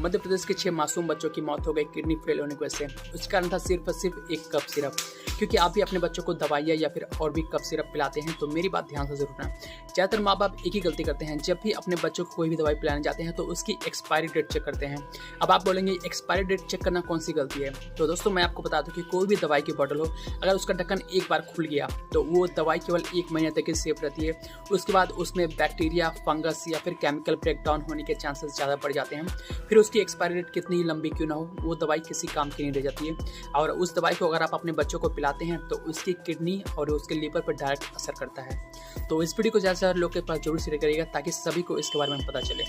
मध्य प्रदेश के 6 मासूम बच्चों की मौत हो गई किडनी फेल होने की वजह से। उसका कारण था सिर्फ और सिर्फ एक कप सिरप। क्योंकि आप भी अपने बच्चों को दवाइयाँ या फिर और भी कप सिरप पिलाते हैं तो मेरी बात ध्यान से जरूर सुनना। ज़्यादातर माँ बाप एक ही गलती करते हैं, जब भी अपने बच्चों को कोई भी दवाई पिलाने जाते हैं तो उसकी एक्सपायरी डेट चेक करते हैं। अब आप बोलेंगे एक्सपायरी डेट चेक करना कौन सी गलती है? तो दोस्तों मैं आपको बता दूं कि कोई भी दवाई की बॉटल हो, अगर उसका ढक्कन एक बार खुल गया तो वो दवाई केवल 1 महीने तक ही सेफ रहती है। उसके बाद उसमें बैक्टीरिया, फंगस या फिर केमिकल ब्रेकडाउन होने के चांसेस ज़्यादा बढ़ जाते हैं। फिर उसकी एक्सपायरी डेट कितनी लंबी क्यों ना हो, वो दवाई किसी काम की नहीं रह जाती है। और उस दवाई को अगर आप अपने बच्चों को पिलाते हैं तो उसकी किडनी और उसके लीवर पर डायरेक्ट असर करता है। तो इस वीडियो को ज़्यादा से ज़्यादा लोग के पास जरूर शेयर करिएगा ताकि सभी को इसके बारे में पता चले।